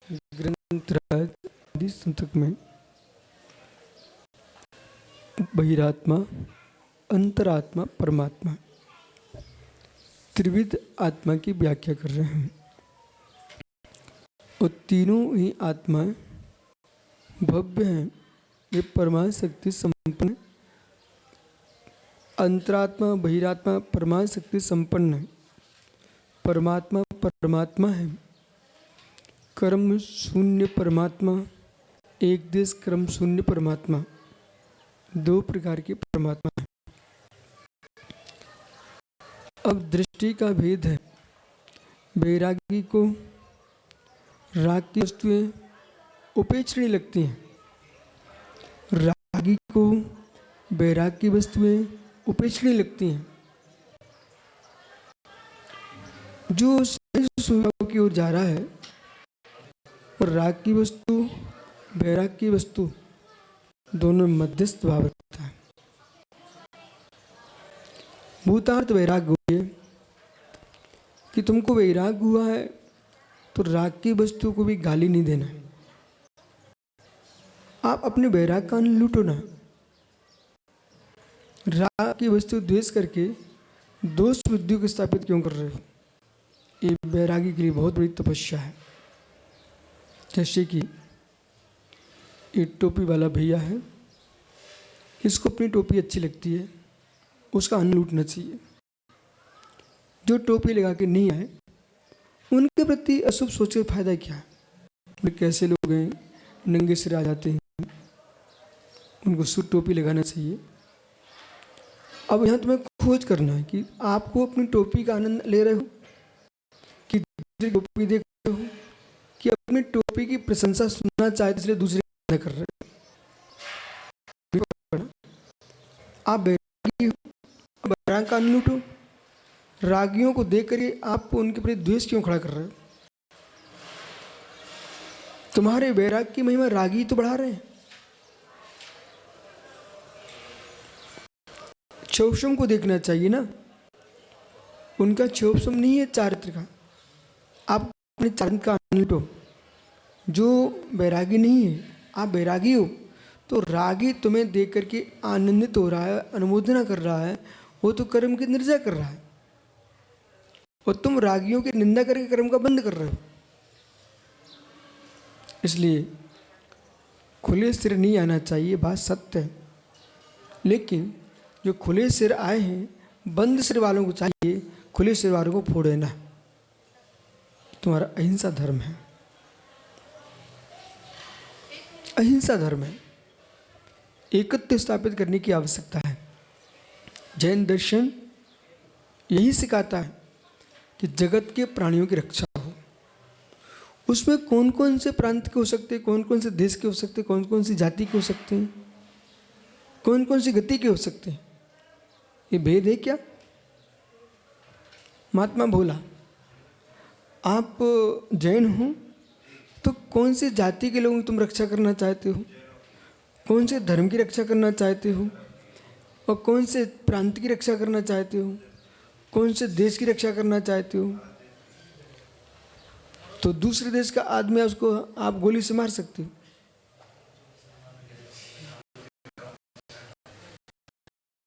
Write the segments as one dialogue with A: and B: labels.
A: ग्रंथराज आदि संतक में बहिरात्मा, अंतरात्मा, परमात्मा त्रिविध आत्मा की व्याख्या कर रहे हैं। और तीनों ही आत्माएं भव्य हैं, वे परमाणु शक्ति संपन्न, अंतरात्मा बहिरात्मा परमाणु शक्ति संपन्न है। परमात्मा परमात्मा है, कर्म शून्य परमात्मा, एक देश कर्म शून्य परमात्मा, दो प्रकार के परमात्मा है। अब दृष्टि का भेद है। वैरागी को राग की वस्तुएं उपेक्षणीय लगती हैं, रागी को वैराग की वस्तुएं उपेक्षणीय लगती हैं। जो सुविधाओं की ओर जा रहा है और राग की वस्तु वैराग की वस्तु दोनों मध्यस्थ भाव रखता है। भूतार्थ वैराग हुए कि तुमको वैराग हुआ है तो राग की वस्तु को भी गाली नहीं देना है। आप अपने वैराग का आनंद लूटो ना। राग की वस्तु द्वेष करके दोष बुद्धि को स्थापित क्यों कर रहे हो? ये वैरागी के लिए बहुत बड़ी तपस्या है। जैसे कि ये टोपी वाला भैया है, इसको अपनी टोपी अच्छी लगती है, उसका आनंद लूटना चाहिए। जो टोपी लगा के नहीं आए उनके प्रति अशुभ सोचे फायदा क्या है? वे कैसे लोग हैं, नंगे सिर आ जाते हैं, उनको सूट टोपी लगाना चाहिए। अब यहाँ तुम्हें खोज करना है कि आपको अपनी टोपी का आनंद ले रहे हो कि दूसरी टोपी देख रहे हो, कि अपनी टोपी की प्रशंसा सुनना चाहते इसलिए दूसरे न कर रहे हो। आप बैरागी हो, बैराग का आनंद लूटो। रागियों को देख कर आप उनके प्रति द्वेष क्यों खड़ा कर रहे हो? तुम्हारे वैराग की महिमा रागी तो बढ़ा रहे हैं। क्षोभम को देखना चाहिए ना, उनका क्षोभम नहीं है चारित्र का। आप अपने चारित्र का आनंद लूटो। जो वैरागी नहीं है, आप वैरागी हो तो रागी तुम्हें देख करके आनंदित हो रहा है, अनुमोदना कर रहा है, वो तो कर्म की निर्जा कर रहा है और तुम रागियों की निंदा करके कर्म का बंद कर रहे हो। इसलिए खुले सिर नहीं आना चाहिए, बात सत्य है। लेकिन जो खुले सिर आए हैं, बंद सिर वालों को चाहिए खुले सिर वालों को फोड़ देना। तुम्हारा अहिंसा धर्म है, अहिंसा धर्म है। एकत्व स्थापित करने की आवश्यकता है। जैन दर्शन यही सिखाता है कि जगत के प्राणियों की रक्षा हो। उसमें कौन कौन से प्रांत के हो सकते हैं, कौन कौन से देश के हो सकते हैं, कौन कौन सी जाति के हो सकते हैं, कौन कौन सी गति के हो सकते हैं, ये भेद है क्या? महात्मा बोला आप जैन हो तो कौन सी जाति के लोगों की तुम रक्षा करना चाहते हो, कौन से धर्म की रक्षा करना चाहते हो, और कौन से प्रांत की रक्षा करना चाहते हो, कौन से देश की रक्षा करना चाहते हो? तो दूसरे देश का आदमी है, उसको आप गोली से मार सकते हो।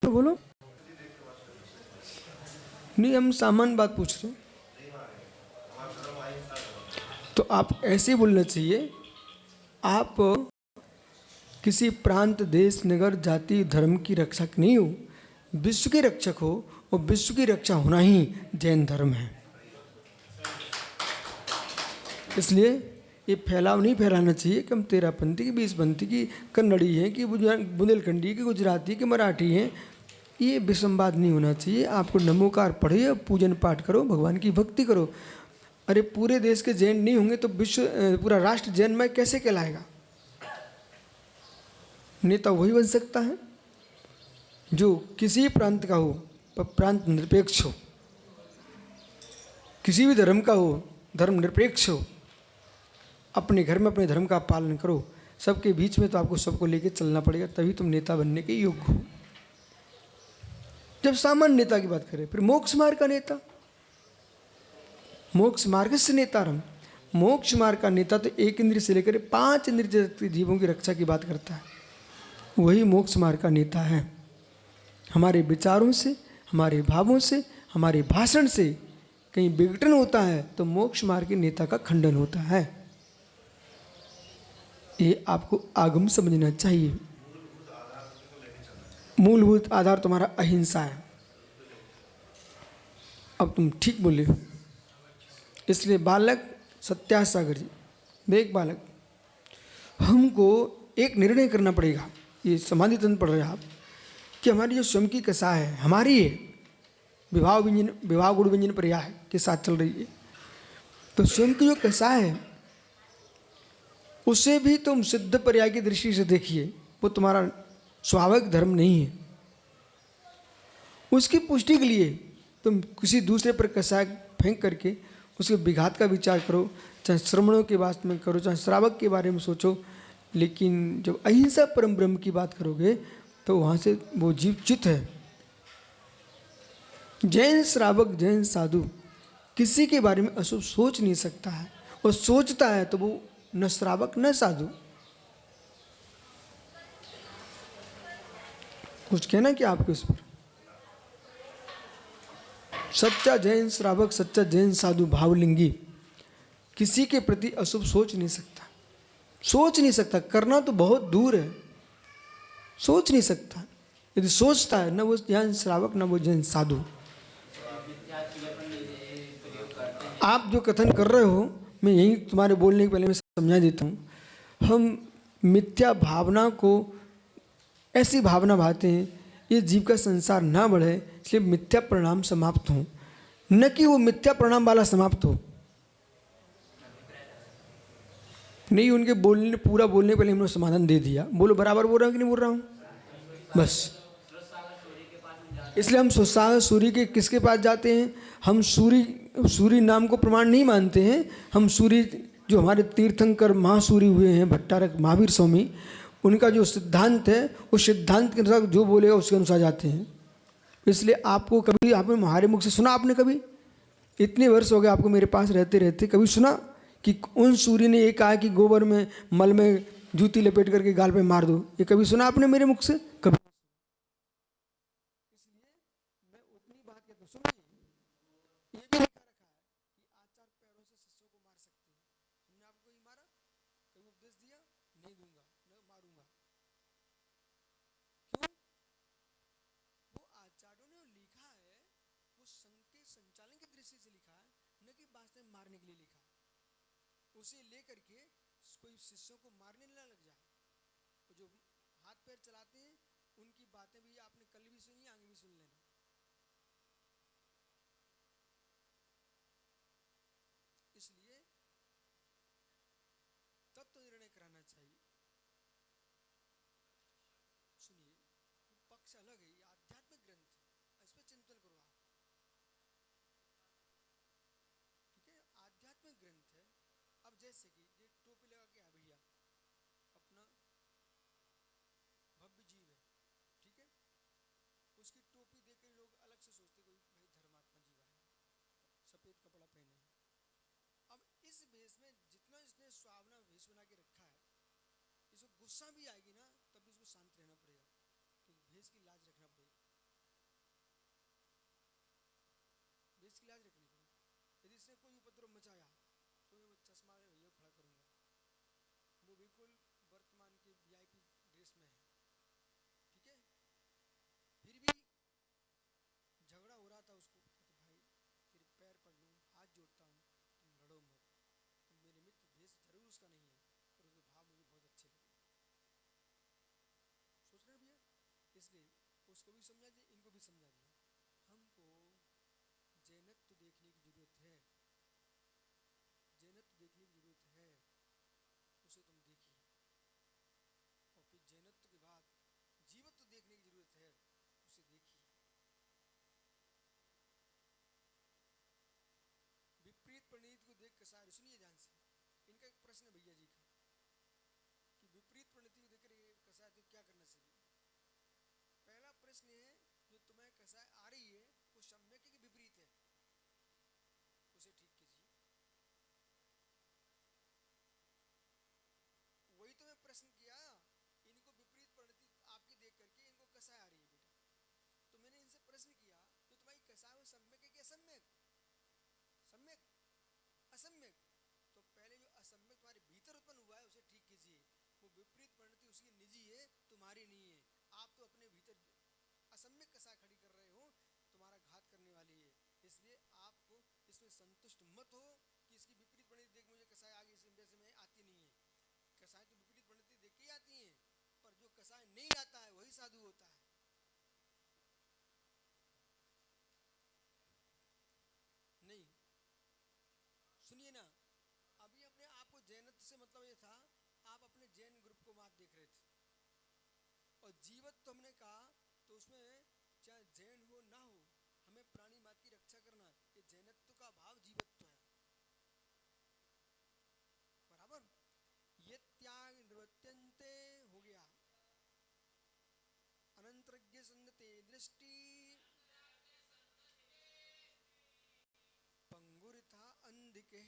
A: तो बोलो नहीं, हम सामान्य बात पूछ रहे हैं। तो आप ऐसे बोलना चाहिए, आप किसी प्रांत देश नगर जाति धर्म की रक्षक नहीं हो, विश्व के रक्षक हो, और विश्व की रक्षा होना ही जैन धर्म है। इसलिए ये फैलाव नहीं फैलाना चाहिए कि हम 13पंथी की 20पंथी की कन्नड़ी हैं कि बुंदेलखंडी की गुजराती की मराठी हैं। ये विसंवाद नहीं होना चाहिए। आपको नमोकार पढ़िए, पूजन पाठ करो, भगवान की भक्ति करो। अरे पूरे देश के जैन नहीं होंगे तो विश्व पूरा राष्ट्र जैनमय कैसे कहलाएगा? नेता वही बन सकता है जो किसी प्रांत का हो पर प्रांत निरपेक्ष हो, किसी भी धर्म का हो धर्म निरपेक्ष हो। अपने घर में अपने धर्म का पालन करो, सबके बीच में तो आपको सबको लेके चलना पड़ेगा, तभी तुम नेता बनने के योग्य हो। जब सामान्य नेता की बात करें, फिर मोक्ष मार्ग का नेता, मोक्ष मार्ग से नेतारम, मोक्ष मार्ग का नेता तो एक इंद्रिय से लेकर 5 इंद्रिय तक के जीवों की रक्षा की बात करता है, वही मोक्ष मार्ग का नेता है। हमारे विचारों से, हमारे भावों से, हमारे भाषण से कहीं विघटन होता है तो मोक्ष मार्ग के नेता का खंडन होता है। ये आपको आगम समझना चाहिए। मूलभूत आधार तुम्हारा अहिंसा है। अब तुम ठीक बोले हो। इसलिए बालक सत्यासागर जी, देख बालक, हमको एक निर्णय करना पड़ेगा। ये समाधि तंत्र पढ़ रहे हैं आप, कि हमारी जो स्वयं की कसा है हमारी है, विवाह गुण व्यंजन पर्याय के साथ चल रही है। तो स्वयं की जो कसा है उसे भी तुम सिद्ध पर्याय की दृष्टि से देखिए, वो तुम्हारा स्वाभाविक धर्म नहीं है। उसकी पुष्टि के लिए तुम किसी दूसरे पर कसा फेंक करके उसके विघात का विचार करो, चाहे श्रमणों के बात में करो, चाहे श्रावक के बारे में सोचो, लेकिन जब अहिंसा परम ब्रह्म की बात करोगे तो वहाँ से वो जीव चित है। जैन श्रावक, जैन साधु किसी के बारे में अशुभ सोच नहीं सकता है, और सोचता है तो वो न श्रावक न साधु। कुछ कहना क्या आपको इस पर? सच्चा जैन श्रावक, सच्चा जैन साधु भावलिंगी किसी के प्रति अशुभ सोच नहीं सकता, सोच नहीं सकता। करना तो बहुत दूर है, सोच नहीं सकता। यदि सोचता है न वो जैन श्रावक न वो जैन साधु। आप जो कथन कर रहे हो, मैं यही तुम्हारे बोलने के पहले मैं समझा देता हूँ। हम मिथ्या भावना को ऐसी भावना भाते हैं ये जीव का संसार ना बढ़े, इसलिए मिथ्या परिणाम समाप्त हो, न कि वो मिथ्या परिणाम वाला समाप्त हो। नहीं, उनके बोलने पूरा बोलने के पहले हमने समाधान दे दिया। बोलो बराबर बोल रहा हूँ कि नहीं बोल रहा हूँ? बस इसलिए हम सुसागर सूर्य के किसके पास जाते हैं? हम सूर्य नाम को प्रमाण नहीं मानते हैं। हम सूर्य जो हमारे तीर्थंकर महासूरी हुए हैं, भट्टारक महावीर स्वामी, उनका जो सिद्धांत है उस सिद्धांत के अनुसार जो बोलेगा उसके अनुसार जाते हैं। इसलिए आपको कभी आपने हमारे मुख से सुना? आपने कभी, इतने वर्ष हो गए आपको मेरे पास रहते रहते, कभी सुना कि उन सूर्य ने ये कहा कि गोबर में मल में जूती लपेट करके गाल पे मार दो? ये कभी सुना आपने मेरे मुख से? कभी। इसलिए मैं उतनी बात कहता हूँ, सुनिए, ये भी लिखा रखा है कि आचार पैरों से शिष्यों को मार सकते हैं। हमने आपको कभी मारा? कभी उपदेश दिया? नहीं दूंगा, न मारूंगा। क्यों? वो आचार्यों ने लिखा है, वो संघ के संचालन की दृष्टि से लिखा है, न कि वास्तव में मारने के लिए लिखा है। उसे लेकर के कोई शिष्यों को मारने न लग जाए। वो जो हाथ पैर चलाते हैं उनकी बातें भी आपने कल भी सुनी, आगे भी सुन लेना। इसलिए तत्व निर्णय कराना चाहिए। सुनिए, पक्ष अलग है, ये आध्यात्मिक ग्रंथ है, इस पर चिंतन करो आप। ठीक है, आध्यात्मिक ग्रंथ है। अब जैसे कि ये टोपी लगा के है भैया, अपना भव्य जीव है, ठीक है, उसकी टोपी देखकर लोग अलग से सोचते कोई भाई धर्मात्मा जीव आया, सफेद कपड़ा पहने हैं। अब इस भेष में जितना इसने सुहावना भेष बना के रखा है, इसको गुस्सा भी आएगी ना तब भी इसको शांत रहना पड़ेगा, क्योंकि भेष की लाज रखना पड़ेगी, भेष की लाज रखनी पड़ेगी। यदि इसने कोई उपद्रव मचाया तो मैं चश्मा भैया खड़ा करूंगा, वो बिल्कुल वर्तमान के वीआईपी ड्रेस में है, ठीक है, फिर भी झगड़ा हो रहा था उसको, तो भाई तेरे पैर पड़ लूं, हाथ जोड़ता हूँ, तुम लड़ो मत, तुम मेरे मित्र, भेष जरूर उसका नहीं है पर उसके भाव मुझे बहुत अच्छे लगे। सोच रहे भैया? इसलिए उसको भी समझा दिया, इनको भी समझा दिया। हमको जैनत्व देखने की जरूरत है, जैनत्व देखने की जरूरत है, उसे तुम देखिए। और फिर जैनत्व के बाद जीवत्व देखने की जरूरत है, उसे देखिए। विपरीत परिणति को देख कसार, सुनिए ध्यान से, इनका एक प्रश्न है भैया जी का, कि विपरीत परिणति को देखकर कसाय तो क्या करना चाहिए? पहला प्रश्न है, जो तुम्हें कसाय आ रही है वो सम्यक है कि विपरीत है, उसे ठीक कीजिए। कैसा है वो, सम्यक है कि असम्यक? सम्यक, असम्यक। तो पहले जो असम्यक तुम्हारे भीतर उत्पन्न हुआ है उसे ठीक कीजिए। वो विपरीत परिणति उसकी निजी है, तुम्हारी नहीं है। आप तो अपने भीतर असम्यक कसा खड़ी कर रहे हो, तुम्हारा घात करने वाली है। इसलिए आप इसमें संतुष्ट मत हो कि इसकी विपरीत परिणति देख मुझे कसाय आगे इस वैसे में आती नहीं है। कसाय तो विपरीत परिणति देख के आती है, पर जो कसाय नहीं आता है वही साधु होता है। नहीं, सुनिए ना, अभी अपने आप को जैनत्व से मतलब ये था, आप अपने जैन ग्रुप को मात देख रहे थे, और जीवत तो हमने कहा, तो उसमें चाहे जैन हो ना हो, हमें प्राणी मात की रक्षा करना, ये जैनत्व का भाव जीवत्व है। बराबर, ये त्याग निवृत्त्यन्ते हो गया। अनंतरज्ञ संगते दृष्टि पंगुरिथा अंधिके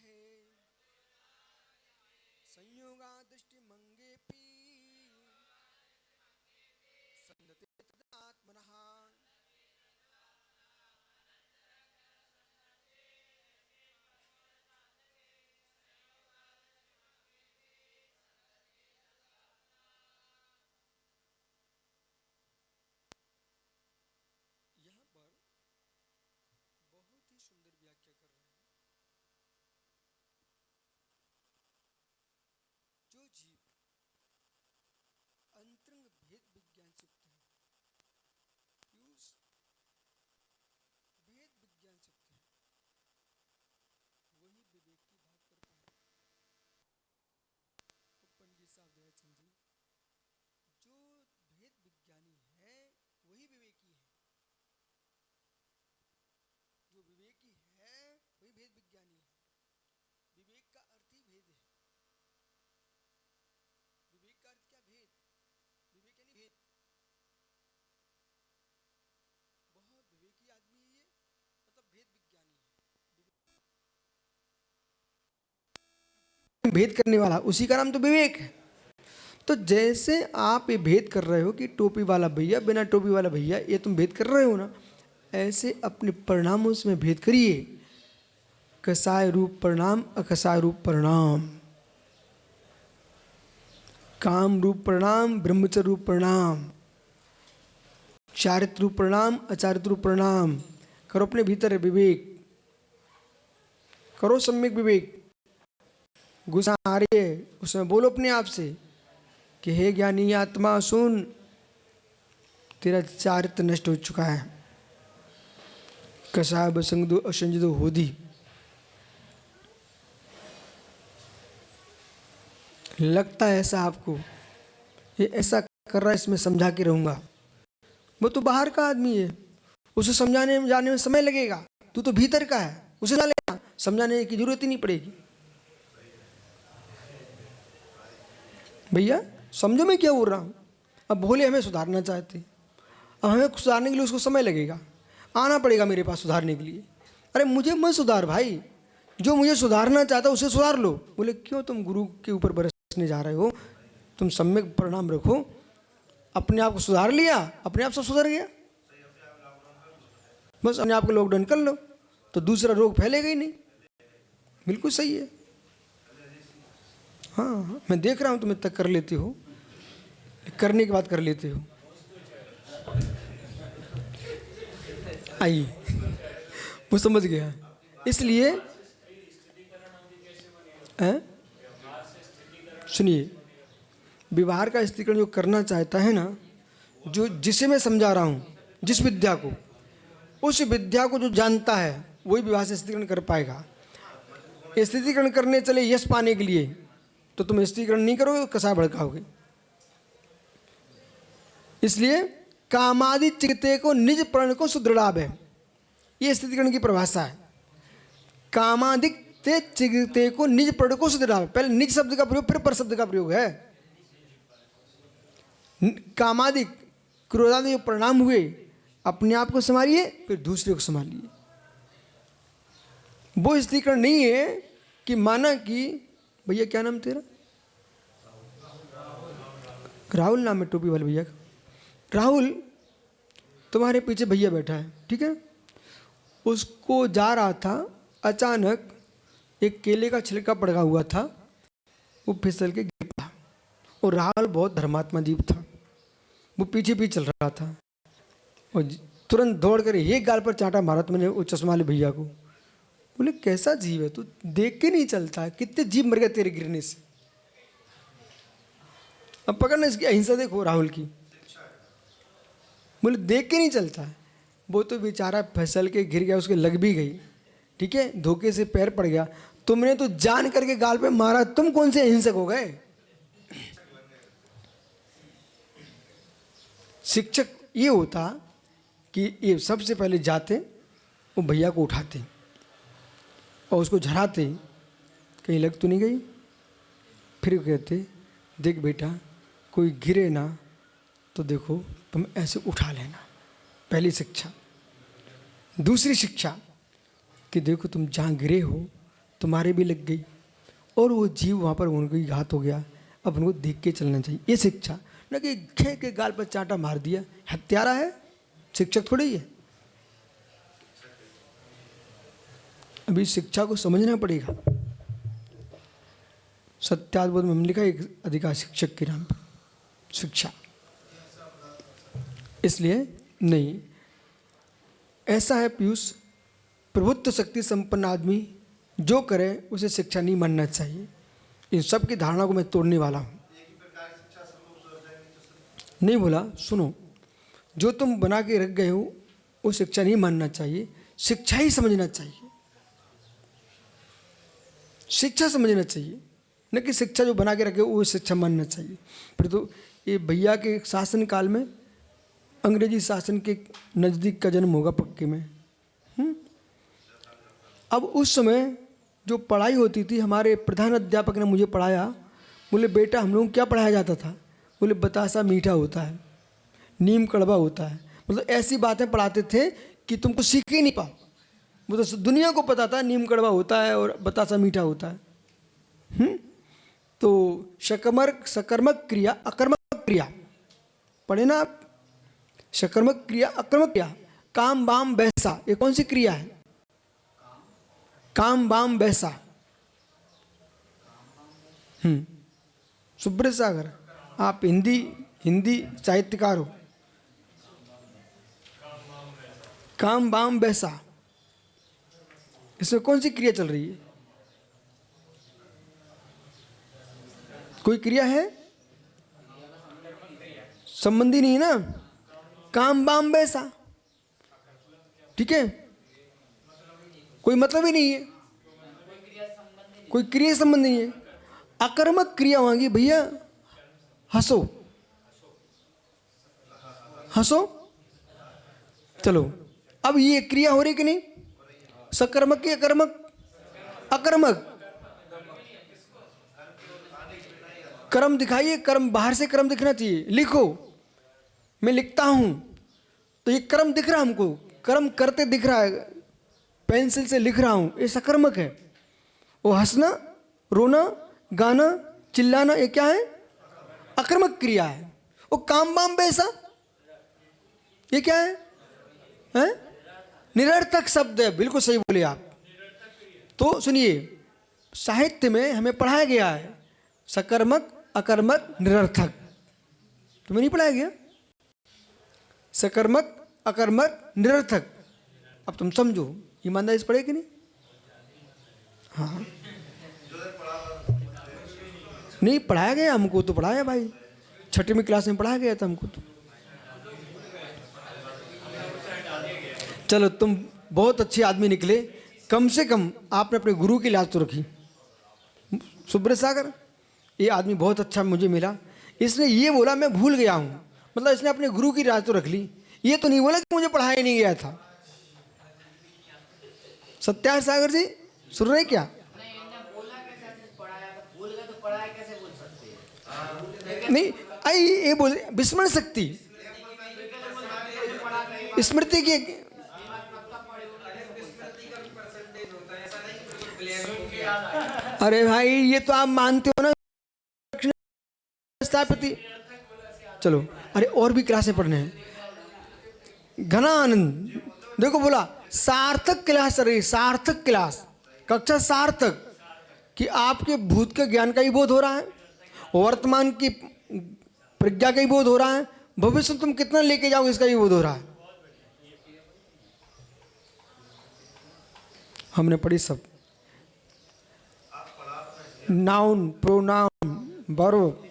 A: संयोगा दृष्टि मंगेपी संगते तदात्मनः। यहाँ पर बहुत ही सुंदर व्याख्या कर रहे हैं। जो जीव अंतरंग भेद विज्ञान से युक्त है, पीयूष भेद विज्ञान से युक्त है, वही विवेक की बात कर पाए। पंडित साहब दयाचंद जी, जो भेद विज्ञानी है वही विवेकी है। जो विवेकी है वही भेद विज्ञानी है। विवेक का अर्थ ही भेद है। विवेक का अर्थ क्या? भेद। विवेक यानी भेद। बहुत विवेकी आदमी है ये, मतलब भेद विज्ञानी है। भेद करने वाला, उसी का नाम तो विवेक है। तो जैसे आप ये भेद कर रहे हो कि टोपी वाला भैया बिना टोपी वाला भैया, ये तुम भेद कर रहे हो ना, ऐसे अपने परिणामों से भेद करिए। कसाय रूप परिणाम, अकसाय रूप परिणाम, काम रूप परिणाम, ब्रह्मचर्य रूप परिणाम, चारित्र रूप परिणाम, अचारित्र रूप परिणाम। करो अपने भीतर विवेक, करो सम्यक विवेक। गुस्सा आ रही है, उसमें बोलो अपने आप से कि हे ज्ञानी आत्मा सुन, तेरा चारित्र नष्ट हो चुका है। कसाय बसंग असंजो होदी। लगता है ऐसा आपको, ये ऐसा कर रहा है, इसमें समझा के रहूंगा। वो तो बाहर का आदमी है, उसे समझाने में जाने में समय लगेगा। तू तो भीतर का है, उसे ना लेना, समझाने की जरूरत ही नहीं पड़ेगी। भैया समझो मैं क्या बोल रहा हूँ। अब भोले हमें सुधारना चाहते, अब हमें सुधारने के लिए उसको समय लगेगा, आना पड़ेगा मेरे पास सुधारने के लिए। अरे मुझे मत सुधार भाई, जो मुझे सुधारना चाहता उसे सुधार लो। बोले क्यों, तुम गुरु के ऊपर बरसने जा रहे हो, तुम सम्यक परिणाम रखो। अपने आप को सुधार लिया, अपने आप सब सुधर गया। बस अपने आप को लॉकडाउन कर लो तो दूसरा रोग फैलेगा ही नहीं। बिल्कुल सही है। हाँ, मैं देख रहा हूँ तुम इतना कर लेते हो, करने के बाद कर लेते हो। आइए, वो समझ गया। इसलिए सुनिए, व्यवहार का स्थिरीकरण जो करना चाहता है ना, जो जिसे मैं समझा रहा हूँ, जिस विद्या को, उस विद्या को जो जानता है वही विवाह से स्थिरीकरण कर पाएगा। स्थिरीकरण करने चले यश पाने के लिए तो तुम स्थिरीकरण नहीं करोगे, कसा भड़काओगे। इसलिए कामादि चिकित्ते को निज प्रण को सुदृढ़ाव है, ये स्थिरीकरण की परिभाषा है। कामादिक ते चिकित्ते को निज प्रण को सुदृढ़ाव। पहले निज शब्द का प्रयोग, फिर पर शब्द का प्रयोग है। कामादिक क्रोधादि जो परिणाम हुए, अपने आप को संभालिए, फिर दूसरे को संभालिए। वो स्थिरीकरण नहीं है कि माना कि भैया क्या नाम तेरा, राहुल नाम है टोपी वाले भैया का। राहुल, तुम्हारे पीछे भैया बैठा है, ठीक है, उसको जा रहा था, अचानक एक केले का छिलका पड़ा हुआ था, वो फिसल के गिर पड़ा। और राहुल बहुत धर्मात्मा जीव था, वो पीछे पीछे चल रहा था और तुरंत दौड़ कर एक गाल पर चांटा मारा। तो मैंने वो चश्मा वाले भैया को बोले, कैसा जीव है तू, देख के नहीं चलता है, कितने जीव मर गए तेरे गिरने से। अब पकड़ना इसकी अहिंसा देखो राहुल की। बोले देख के नहीं चलता है। वो तो बेचारा फिसल के गिर गया, उसके लग भी गई, ठीक है, धोखे से पैर पड़ गया। तुमने तो जान करके गाल पे मारा, तुम कौन से अहिंसक हो गए। शिक्षक ये होता कि ये सबसे पहले जाते, वो भैया को उठाते और उसको झराते, कहीं लग तो नहीं गई। फिर कहते, देख बेटा, कोई गिरे ना तो देखो तुम ऐसे उठा लेना। पहली शिक्षा। दूसरी शिक्षा कि देखो तुम जहाँ गिरे हो तुम्हारे भी लग गई और वो जीव वहाँ पर उनको घात हो गया, अब उनको देख के चलना चाहिए। ये शिक्षा, न कि खे के गाल पर चांटा मार दिया। हत्यारा है, शिक्षक थोड़ी ही है। अभी शिक्षा को समझना पड़ेगा। सत्याग्रह में लिखा एक अधिकार शिक्षक के नाम पर शिक्षा। इसलिए नहीं, ऐसा है पीयूष, प्रभुत्व शक्ति संपन्न आदमी जो करे उसे शिक्षा नहीं मानना चाहिए। इन सब की धारणा को मैं तोड़ने वाला हूँ। नहीं बोला, सुनो, जो तुम बना के रख गए हो वो शिक्षा नहीं मानना चाहिए, शिक्षा ही समझना चाहिए। शिक्षा समझना चाहिए, न कि शिक्षा जो बना के रखे वो शिक्षा मानना चाहिए। फिर तो ये भैया के शासन काल में अंग्रेजी शासन के नज़दीक का जन्म होगा पक्के में। अब उस समय जो पढ़ाई होती थी, हमारे प्रधान अध्यापक ने मुझे पढ़ाया। बोले बेटा, हम लोगों को क्या पढ़ाया जाता था? बोले बतासा मीठा होता है, नीम कड़वा होता है। मतलब ऐसी बातें पढ़ाते थे कि तुमको सीख ही नहीं पाओ। वो तो दुनिया को पता था नीम कड़वा होता है और बतासा मीठा होता है। तो सकर्मक क्रिया, अकर्मक क्रिया पढ़े ना आप? सकर्मक क्रिया, अकर्मक क्रिया। काम बाम बैसा, ये कौन सी क्रिया है? काम बाम बैसा। सुब्रत सागर, आप हिंदी साहित्यकार हो। काम बाम बैसा, इसमें कौन सी क्रिया चल रही है? कोई क्रिया है? संबंधी नहीं है ना। काम बाम बैसा, ठीक है, कोई मतलब ही नहीं है, कोई क्रिया संबंध नहीं है। अकर्मक क्रिया होगी भैया, हंसो हंसो। चलो, अब ये क्रिया हो रही कि नहीं? सकर्मक की अकर्मक? अकर्मक। कर्म दिखाइए, कर्म बाहर से कर्म दिखना चाहिए। लिखो, मैं लिखता हूं तो ये कर्म दिख रहा है हमको, कर्म करते दिख रहा है, पेंसिल से लिख रहा हूं, ये सकर्मक है। वो हंसना, रोना, गाना, चिल्लाना, ये क्या है? अकर्मक क्रिया है। वो काम बाम बैसा, ये क्या है? निरर्थक शब्द है। बिल्कुल सही बोले आप। तो सुनिए, साहित्य में हमें पढ़ाया गया है सकर्मक, अकर्मक, निरर्थक। तुम्हें नहीं पढ़ाया गया? सकर्मक, अकर्मक, निरर्थक। अब तुम समझो, ईमानदारी से पढ़े कि नहीं? हाँ, नहीं पढ़ाया गया हमको, तो पढ़ाया भाई, 6वीं क्लास में पढ़ाया गया था हमको तो। चलो, तुम बहुत अच्छे आदमी निकले, कम से कम आपने अपने गुरु की लाज तो रखी। सुब्रत सागर, ये आदमी बहुत अच्छा मुझे मिला, इसने ये बोला मैं भूल गया हूँ, मतलब इसने अपने गुरु की लाज तो रख ली। ये तो नहीं बोला कि मुझे पढ़ाया नहीं गया था। सत्या सागर जी सुन रहे क्या? नहीं, आई ये बोल, विस्मरण शक्ति, स्मृति की। अरे भाई, ये तो आप मानते हो ना स्थापति। चलो, अरे और भी क्लासें पढ़ने हैं। घना आनंद देखो बोला, सार्थक क्लास चल रही, सार्थक क्लास, कक्षा सार्थक, कि आपके भूत के ज्ञान का ही बोध हो रहा है, वर्तमान की प्रज्ञा का ही बोध हो रहा है, भविष्य में तुम कितना लेके जाओगे इसका ही बोध हो रहा है। हमने पढ़ी सब, नाउन, प्रोनाउन, वर्ब।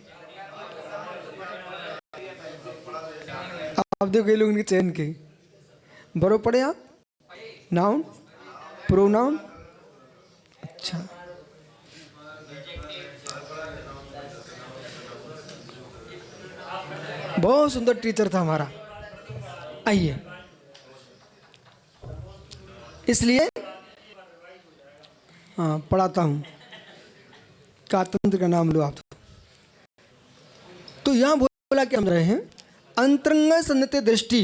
A: अब देखो ये लोग इनके चयन के वर्ब पढ़े आप, नाउन, प्रोनाउन। अच्छा, बहुत सुंदर टीचर था हमारा। आइए, इसलिए हाँ पढ़ाता हूँ, कातंत्र का नाम लो आप। तो यहां बोला कि हम रहे हैं अंतरंग सन्नते दृष्टि,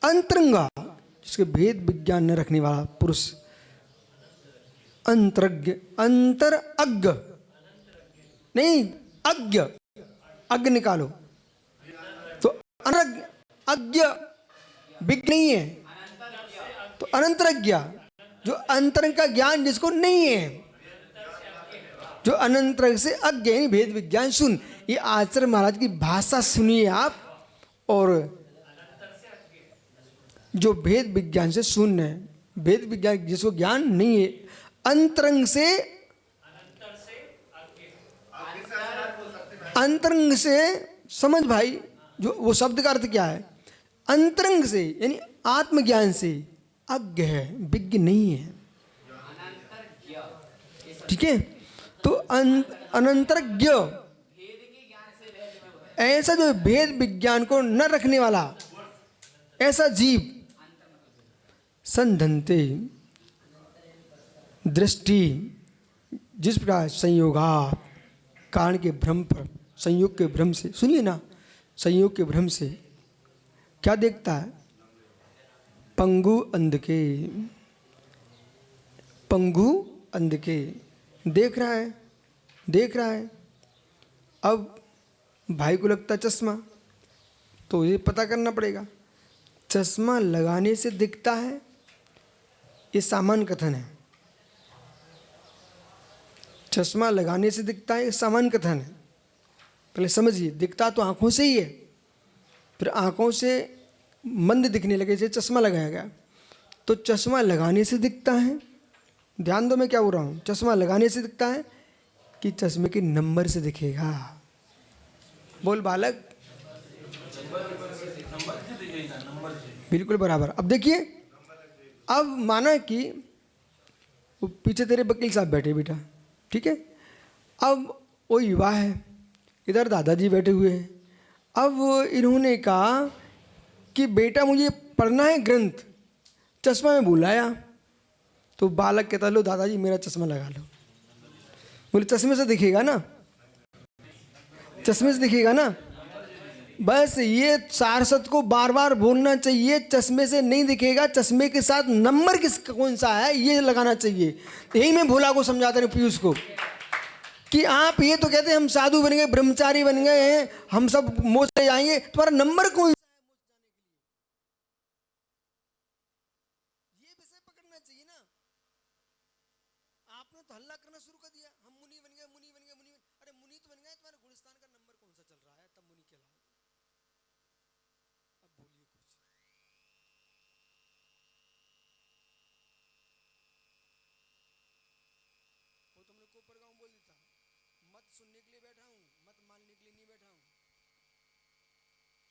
A: अंतरंगा जिसके भेद विज्ञान न रखने वाला पुरुष, अंतरज्ञ, अंतर अज्ञ नहीं, अज्ञ, अज्ञ निकालो तो अनज्ञ, अज्ञ विज्ञ नहीं है, तो अनंतरज्ञ जो अंतरंग का ज्ञान जिसको नहीं है, जो अनंतरंग से अज्ञ यानी भेद विज्ञान सुन। ये आचार्य महाराज की भाषा सुनिए आप, और जो भेद विज्ञान से शून्य है, भेद विज्ञान जिसको ज्ञान नहीं है, अंतरंग से, अंतरंग से समझ भाई, जो वो शब्द का अर्थ क्या है, अंतरंग से यानी आत्मज्ञान से अज्ञ है, विज्ञ नहीं है। ठीक है, तो अनंतरज्ञ ऐसा जो भेद विज्ञान को न रखने वाला ऐसा जीव, संधनते दृष्टि, जिस प्रकार संयोगा कारण के भ्रम पर, संयोग के भ्रम से, सुनिए ना, संयोग के भ्रम से क्या देखता है, पंगु अंध के, पंगु अंध के देख रहा है, देख रहा है। अब भाई को लगता है चश्मा, तो ये पता करना पड़ेगा चश्मा लगाने से दिखता है, ये सामान्य कथन है। चश्मा लगाने से दिखता है, ये सामान्य कथन है। पहले समझिए, दिखता तो आंखों से ही है, फिर आंखों से मंद दिखने लगे जैसे चश्मा लगाया गया, तो चश्मा लगाने से दिखता है। ध्यान दो मैं क्या बोल रहा हूँ, चश्मा लगाने से दिखता है कि चश्मे के नंबर से दिखेगा। बोल बालक, बिल्कुल बराबर। अब देखिए, अब माना कि वो पीछे तेरे वकील साहब बैठे बेटा, ठीक है, अब वो युवा है, इधर दादाजी बैठे हुए हैं। अब इन्होंने कहा कि बेटा मुझे पढ़ना है ग्रंथ, चश्मा में बुलाया, तो बालक कहता लो दादाजी मेरा चश्मा लगा लो। बोले चश्मे से दिखेगा ना, चश्मे से दिखेगा ना। बस ये सारस्वत को बार बार बोलना चाहिए, चश्मे से नहीं दिखेगा, चश्मे के साथ नंबर किस कौन सा है ये लगाना चाहिए। यही मैं भोला को समझाता हूँ, पीयूष को, कि आप ये तो कहते हैं हम साधु बन गए, ब्रह्मचारी बन गए हैं, हम सब मोक्ष ले जाएंगे, तुम्हारा नंबर कौन सा है मोक्ष जाने के लिए, ये विषय पकड़ना चाहिए ना। आपने तो हल्ला करना शुरू कर दिया, हम मुनि बन गए, मुनि बन गए, मुनि। अरे मुनि तो बन गए, तुम्हारे गुलिस्तान का नंबर कौन सा चल रहा है तब मुनि कहलाओ। अब बोलिए कुछ, वो तुमने को पड़ गाँव बोल देता, मत सुनने के लिए बैठा हूँ, मत मानने के लिए नहीं बैठा हूँ।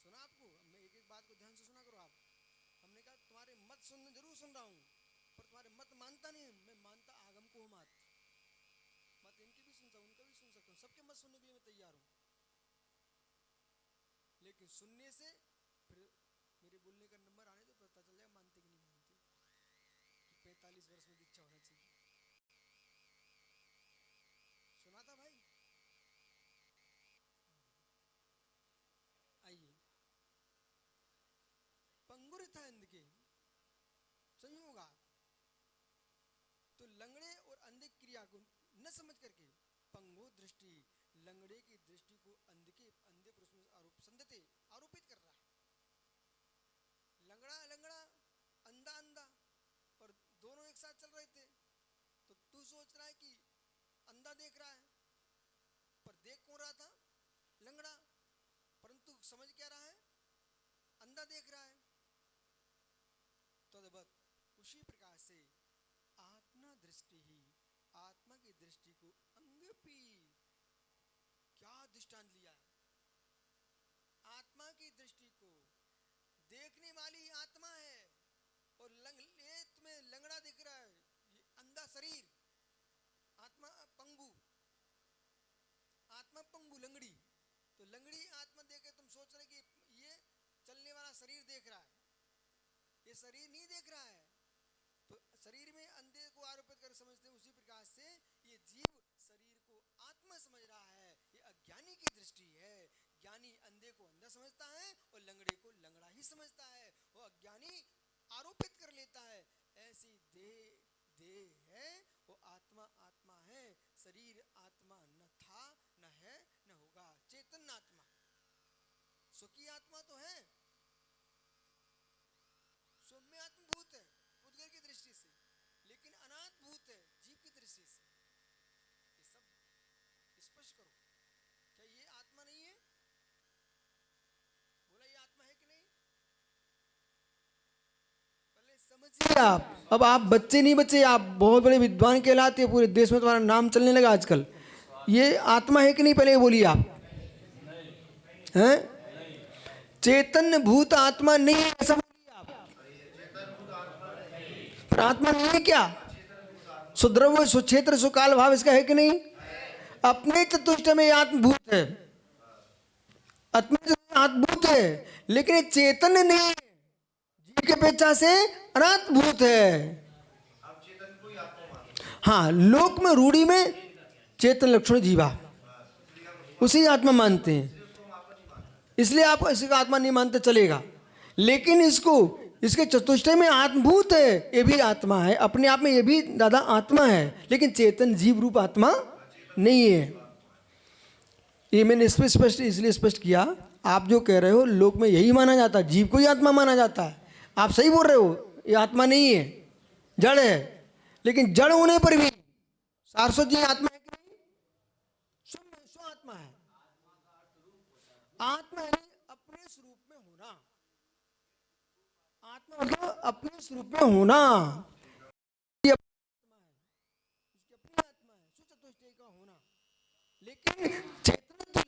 A: सुना आपको, मैं एक एक बात को ध्यान से सुना करो आप। हमने कहा तुम्हारे मत सुनने जरूर सुन रहा हूँ, पर तुम्हारे मत मानता नहीं, मैं मानता आगम को मत, मत इनकी भी सुनता हूँ, उनका भी सुन सकता हूँ, सबके मत सुनने के लिए मैं तैयार हूँ। लेकिन सुनने से फिर मेरे बोलने का नंबर आने तो पता चल जाएगा मानते कि नहीं मानते, कि 45 वर्ष में दीक्षा होना चाहिए। सुना था भाई। आइए, पंगुर था अंध के संयोगा, तो लंगड़े और अंधे क्रिया को न समझ करके पंगु दृष्टि, लंगड़े की दृष्टि को अंधे पुरुष में आरोपित कर रहा है। लंगड़ा लंगड़ा, अंधा अंधा, सोच रहा है कि अंधा देख रहा है, पर देख कौन रहा था? लंगड़ा। परंतु समझ क्या रहा है? अंधा देख रहा है। तद्वत् उसी प्रकार से आत्मा दृष्टि ही, आत्मा की दृष्टि को अंगपी, क्या दृष्टांत लिया है? आत्मा की दृष्टि को देखने वाली आत्मा है और लेत में लंगड़ा दिख रहा है, ये अंधा शरीर, आत्मा पंगु, आत्मा पंगु लंगड़ी। तो लंगड़ी आत्मा देखे तुम सोच रहे कि ये चलने वाला शरीर देख रहा है, ये शरीर नहीं देख रहा है। तो शरीर में अंधे को आरोपित कर समझते हैं, उसी प्रकार से ये जीव शरीर को आत्मा समझ रहा है, ये अज्ञानी की दृष्टि है। ज्ञानी अंधे को अंधा समझता है और लंगड़े को लंगड़ा ही समझता है। वो अज्ञानी आरोपित कर लेता है ऐसी देह है, वो आत्मा आत्मा है, शरीर आत्मा न था, न है, न होगा। चेतन आत्मा, सुखी आत्मा तो है, सौम्य आत्मभूत है पुद्गल की दृष्टि से, लेकिन अनाथ भूत है जीव की दृष्टि से। ये सब स्पष्ट करो, क्या ये आत्मा नहीं है? बोला ये आत्मा है कि नहीं? पहले समझिए आप। अब आप बच्चे नहीं बच्चे, आप बहुत बड़े विद्वान कहलाते हैं, पूरे देश में तुम्हारा नाम चलने लगा आजकल। ये आत्मा है कि नहीं पहले बोलिए आप। हैं? चेतन भूत आत्मा नहीं है ऐसा बोलिए आप। पर आत्मा नहीं है क्या? सुद्रव्य सुक्षेत्र सुकाल भाव इसका है कि नहीं? अपने चतुष्ट में आत्मभूत है, आत्मभूत है, लेकिन चेतन नहीं है, जीव के अपेक्षा से अनात्मभूत है। हाँ, लोक में रूढ़ी में चेतन लक्षण जीवा, उसी आत्मा मानते हैं, इसलिए आप इसी का आत्मा नहीं मानते चलेगा। लेकिन इसको इसके चतुष्टय में आत्मभूत है, ये भी आत्मा है अपने आप में, ये भी दादा आत्मा है, लेकिन चेतन जीव रूप आत्मा नहीं है। ये मैंने स्पष्ट इसलिए स्पष्ट किया, आप जो कह रहे हो लोक में यही माना जाता है, जीव को ही आत्मा माना जाता है। आप सही बोल रहे हो, ये आत्मा नहीं है, जड़ है। लेकिन जड़ होने पर भी सारस्वत जी आत्मा है कि नहीं? स्व आत्मा है। आत्मा है अपने स्वरूप में होना, आत्मा मतलब अपने स्वरूप में होना, ये आत्मा है, इसकी अपनी आत्मा है, सुचतुष्टय का होना। लेकिन चेतन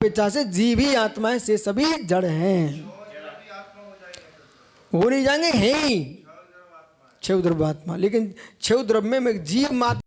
A: अपेक्षा से जीव ही आत्मा है, से सभी जड़ हैं, हो नहीं जाएंगे, हैं ही क्षय द्रव्य आत्मा। लेकिन क्षय द्रव्य में जीव मात्र